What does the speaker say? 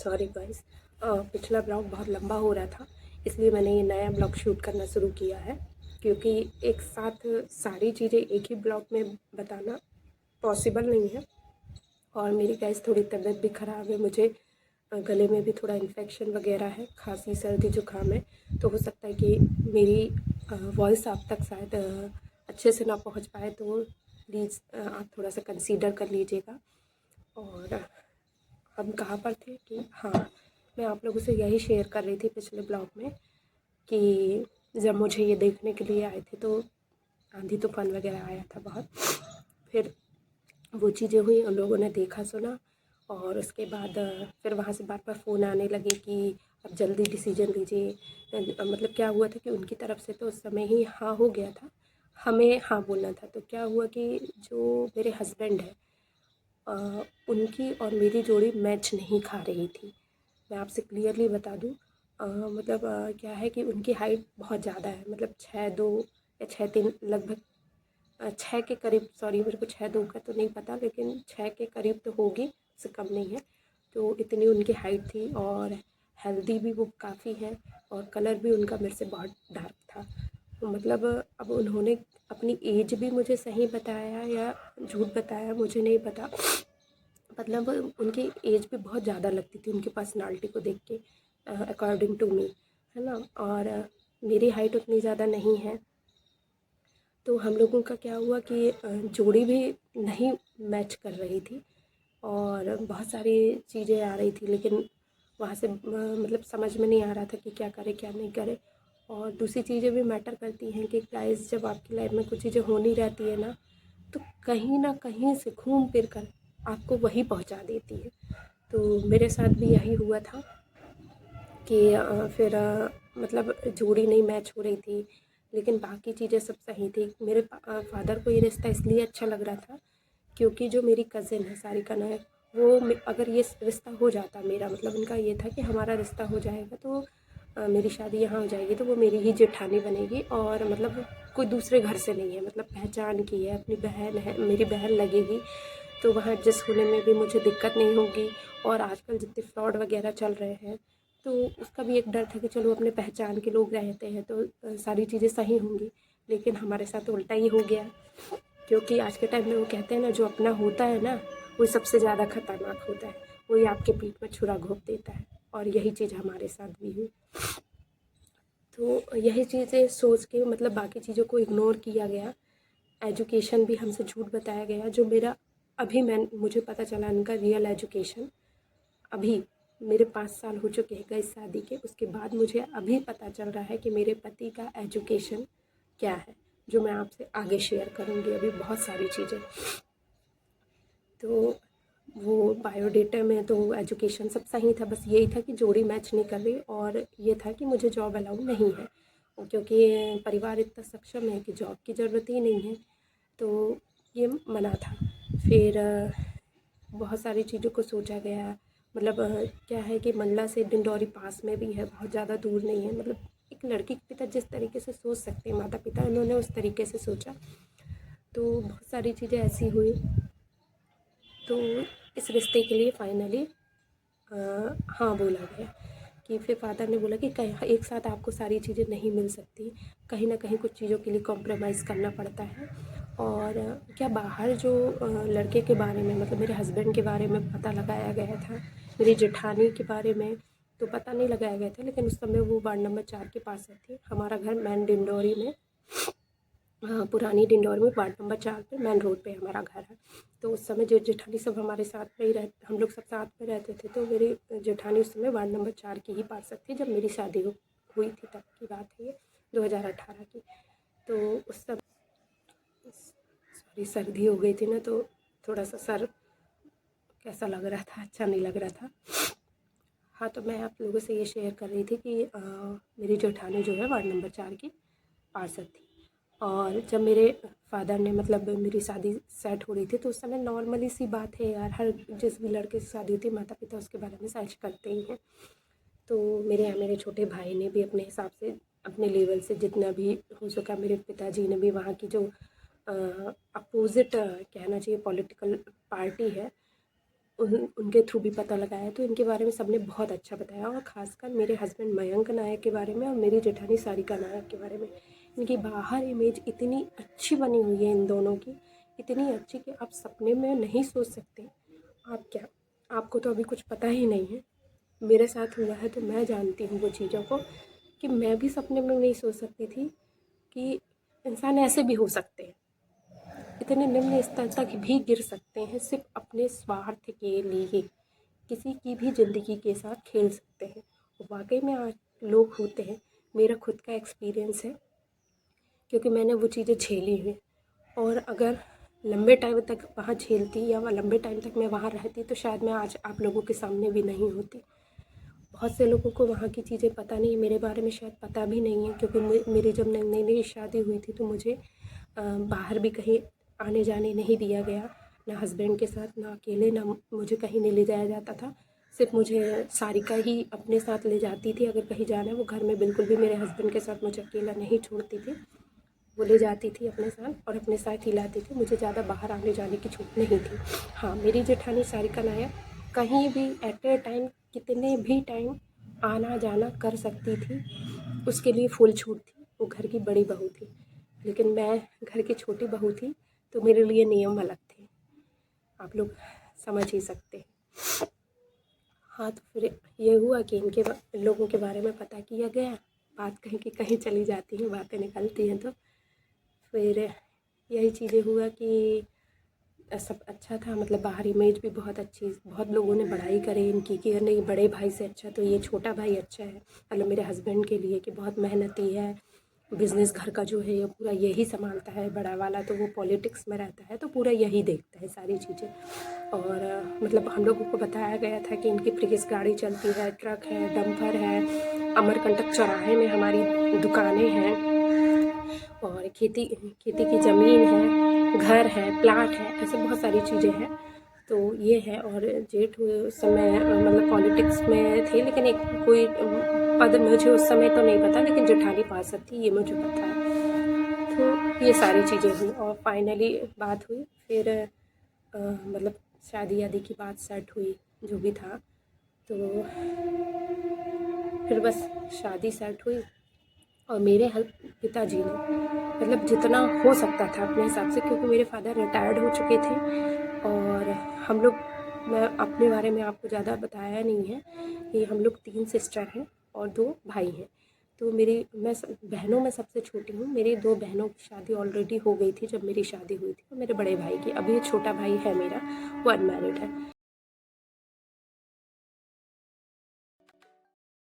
Sorry guys, पिछला blog बहुत लंबा हो रहा था, इसलिए मैंने ये नया ब्लॉग शूट करना शुरू किया है। क्योंकि एक साथ सारी चीज़ें एक ही ब्लॉग में बताना पॉसिबल नहीं है। और मेरी गाइस थोड़ी तबीयत भी ख़राब है, मुझे गले में भी थोड़ा इन्फेक्शन वगैरह है, खांसी सर्दी जुकाम है। तो हो सकता है कि मेरी वॉइस आप तक शायद अच्छे से ना पहुंच पाए, तो प्लीज़ आप थोड़ा सा कंसीडर कर लीजिएगा। और हम कहाँ पर थे कि हाँ, मैं आप लोगों से यही शेयर कर रही थी पिछले ब्लॉग में कि जब मुझे ये देखने के लिए आए थे तो आंधी तूफान वगैरह आया था बहुत। फिर वो चीज़ें हुई, उन लोगों ने देखा सुना, और उसके बाद फिर वहाँ से बार बार फ़ोन आने लगे कि अब जल्दी डिसीजन लीजिए। मतलब क्या हुआ था कि उनकी तरफ से तो उस समय ही हाँ हो गया था, हमें हाँ बोलना था। तो क्या हुआ कि जो मेरे हस्बैंड है, उनकी और मेरी जोड़ी मैच नहीं खा रही थी। मैं आपसे क्लियरली बता दूँ, मतलब क्या है कि उनकी हाइट बहुत ज़्यादा है, मतलब 6'2" या 6'3" लगभग, 6 के करीब। सॉरी, मेरे को 6'2" का तो नहीं पता, लेकिन 6 के करीब तो होगी, उससे कम नहीं है। तो इतनी उनकी हाइट थी, और हेल्दी भी वो काफ़ी है, और कलर भी उनका मेरे से बहुत डार्क था। तो मतलब अब उन्होंने अपनी एज भी मुझे सही बताया या झूठ बताया मुझे नहीं पता। मतलब उनकी एज भी बहुत ज़्यादा लगती थी उनकी पर्सनालिटी को देख के, अकॉर्डिंग टू मी, है ना। और मेरी हाइट उतनी ज़्यादा नहीं है। तो हम लोगों का क्या हुआ कि जोड़ी भी नहीं मैच कर रही थी, और बहुत सारी चीज़ें आ रही थी, लेकिन वहाँ से मतलब समझ में नहीं आ रहा था कि क्या करें क्या नहीं करें। और दूसरी चीज़ें भी मैटर करती हैं कि गाइस, जब आपकी लाइफ में कुछ चीज़ें होनी रहती है ना, तो कहीं ना कहीं से घूम फिर कर आपको वही पहुंचा देती है। तो मेरे साथ भी यही हुआ था कि फिर मतलब जोड़ी नहीं मैच हो रही थी, लेकिन बाकी चीज़ें सब सही थी। मेरे फादर को ये रिश्ता इसलिए अच्छा लग रहा था क्योंकि जो मेरी कज़िन है सारिका नायक, वो अगर ये रिश्ता हो जाता मेरा, मतलब उनका ये था कि हमारा रिश्ता हो जाएगा तो मेरी शादी यहाँ हो जाएगी, तो वो मेरी ही जेठानी बनेगी। और मतलब कोई दूसरे घर से नहीं है, मतलब पहचान की है, अपनी बहन है, मेरी बहन लगेगी। तो वहाँ एडजस्ट होने में भी मुझे दिक्कत नहीं होगी। और आजकल जितने फ्रॉड वगैरह चल रहे हैं, तो उसका भी एक डर था कि चलो अपने पहचान के लोग रहते हैं तो सारी चीज़ें सही होंगी। लेकिन हमारे साथ उल्टा ही हो गया, क्योंकि आज के टाइम में वो कहते हैं ना, जो अपना होता है ना, वो सबसे ज़्यादा खतरनाक होता है, वही आपके पीठ में छुरा घोंप देता है। और यही चीज़ हमारे साथ भी हुई। तो यही चीज़ें सोच के, मतलब बाकी चीज़ों को इग्नोर किया गया, एजुकेशन भी हमसे झूठ बताया गया। जो मेरा अभी मुझे पता चला उनका रियल एजुकेशन, अभी मेरे 5 साल हो चुके हैं इस शादी के, उसके बाद मुझे अभी पता चल रहा है कि मेरे पति का एजुकेशन क्या है, जो मैं आपसे आगे शेयर करूँगी अभी बहुत सारी चीज़ें। तो वो बायोडेटा में तो एजुकेशन सब सही था, बस यही था कि जोड़ी मैच नहीं कर रही, और ये था कि मुझे जॉब अलाउ नहीं है, क्योंकि परिवार इतना सक्षम है कि जॉब की ज़रूरत ही नहीं है। तो ये मना था। फिर बहुत सारी चीज़ों को सोचा गया, मतलब क्या है कि मंडला से डिंडौरी पास में भी है, बहुत ज़्यादा दूर नहीं है। मतलब एक लड़की के पिता जिस तरीके से सोच सकते हैं, माता पिता, उन्होंने उस तरीके से सोचा। तो बहुत सारी चीज़ें ऐसी हुई, तो इस रिश्ते के लिए फाइनली हाँ बोला गया। कि फिर फादर ने बोला कि कहीं एक साथ आपको सारी चीज़ें नहीं मिल सकती, कहीं ना कहीं कुछ चीज़ों के लिए कॉम्प्रोमाइज़ करना पड़ता है। और क्या बाहर जो लड़के के बारे में, मतलब मेरे हस्बैंड के बारे में पता लगाया गया था, मेरी जेठानी के बारे में तो पता नहीं लगाया गया था, लेकिन उस समय वो वार्ड नंबर 4 के पास रहती, हमारा घर मैन डिंडोरी में, हाँ, पुरानी डिंडौर में वार्ड नंबर 4 पे मेन रोड पे हमारा घर है। तो उस समय जेठ जेठानी सब हमारे साथ में ही हम लोग सब साथ में रहते थे। तो मेरी जेठानी उस समय वार्ड नंबर 4 की ही पार्षद थी, जब मेरी शादी हुई थी, तब की बात है ये, 2018 की। तो उस समय सॉरी, सर्दी हो गई थी ना, तो थोड़ा सा सर कैसा लग रहा था, अच्छा नहीं लग रहा था। हाँ, तो मैं आप लोगों से ये शेयर कर रही थी कि मेरी जेठानी जो है वार्ड नंबर 4 की पार्षद थी। और जब मेरे फादर ने, मतलब मेरी शादी सेट हो रही थी, तो उस समय नॉर्मली सी बात है यार, हर जिस भी लड़के से शादी होती है, माता पिता उसके बारे में सर्च करते ही हैं। तो मेरे छोटे भाई ने भी अपने हिसाब से, अपने लेवल से जितना भी हो सका, मेरे पिताजी ने भी वहाँ की जो अपोज़िट कहना चाहिए पॉलिटिकल पार्टी है, उनके थ्रू भी पता लगाया, तो इनके बारे में सबने बहुत अच्छा बताया, और ख़ासकर मेरे हस्बैंड मयंक नायक के बारे में और मेरी जेठानी सारिका नायक के बारे में। इनकी बाहर इमेज इतनी अच्छी बनी हुई है इन दोनों की, इतनी अच्छी कि आप सपने में नहीं सोच सकते। आपको तो अभी कुछ पता ही नहीं है, मेरे साथ हुआ है तो मैं जानती हूँ वो चीज़ों को, कि मैं भी सपने में नहीं सोच सकती थी कि इंसान ऐसे भी हो सकते हैं, इतने निम्न स्तर तक भी गिर सकते हैं सिर्फ अपने स्वार्थ के लिए, किसी की भी ज़िंदगी के साथ खेल सकते हैं। वाकई में आज लोग होते हैं, मेरा खुद का एक्सपीरियंस है, क्योंकि मैंने वो चीज़ें झेली हैं। और अगर लंबे टाइम तक वहाँ झेलती या लंबे टाइम तक मैं वहाँ रहती तो शायद मैं आज आप लोगों के सामने भी नहीं होती। बहुत से लोगों को वहाँ की चीज़ें पता नहीं है, मेरे बारे में शायद पता भी नहीं है, क्योंकि मेरी जब नई नई शादी हुई थी तो मुझे बाहर भी कहीं आने जाने नहीं दिया गया, ना हस्बैंड के साथ, ना अकेले, ना मुझे कहीं नहीं ले जाया जाता था। सिर्फ मुझे सारिका ही अपने साथ ले जाती थी, अगर कहीं जाना है। वो घर में बिल्कुल भी मेरे हस्बैंड के साथ मुझे अकेला नहीं छोड़ती थी, वो ले जाती थी अपने साथ और अपने साथ ही लाती थी, मुझे ज़्यादा बाहर आने जाने की छूट नहीं थी। हाँ, मेरी जेठानी सारिका नायक कहीं भी एट ए टाइम कितने भी टाइम आना जाना कर सकती थी, उसके लिए फुल छूट थी। वो घर की बड़ी बहू थी, लेकिन मैं घर की छोटी बहू थी, तो मेरे लिए नियम अलग थे, आप लोग समझ ही सकते हैं। हाँ, तो फिर ये हुआ कि लोगों के बारे में पता किया गया, बात कहीं की कहीं चली जाती है, बातें निकलती हैं, तो फिर यही चीज़ें हुआ कि सब अच्छा था, मतलब बाहर इमेज भी बहुत अच्छी, बहुत लोगों ने बड़ाई करी इनकी कि नहीं, बड़े भाई से अच्छा तो ये छोटा भाई अच्छा है, मतलब मेरे हस्बैंड के लिए, कि बहुत मेहनती है, बिज़नेस घर का जो है ये पूरा यही संभालता है, बड़ा वाला तो वो पॉलिटिक्स में रहता है, तो पूरा यही देखता है सारी चीज़ें। और मतलब हम लोगों को बताया गया था कि इनकी प्रेस गाड़ी चलती है, ट्रक है, डंपर है, अमरकंटक चौराहे में हमारी दुकानें हैं, और खेती की ज़मीन है, घर है, प्लाट है, ऐसे बहुत सारी चीज़ें हैं। तो ये है। और जेठ उस समय मतलब पॉलिटिक्स में थे, लेकिन एक कोई पद मुझे उस समय तो नहीं पता, लेकिन जेठानी पार्षद थी ये मुझे पता है। तो ये सारी चीज़ें हुई और फाइनली बात हुई, फिर मतलब शादी वादी की बात सेट हुई, जो भी था, तो फिर बस शादी सेट हुई। और मेरे पिताजी ने मतलब जितना हो सकता था अपने हिसाब से, क्योंकि मेरे फादर रिटायर्ड हो चुके थे, और हम लोग, मैं अपने बारे में आपको ज़्यादा बताया नहीं है कि हम लोग 3 सिस्टर हैं और 2 भाई हैं। तो बहनों में सबसे छोटी हूँ। मेरी 2 बहनों की शादी ऑलरेडी हो गई थी जब मेरी शादी हुई थी, और मेरे बड़े भाई की, अभी छोटा भाई है मेरा, वो अनमैरिड है।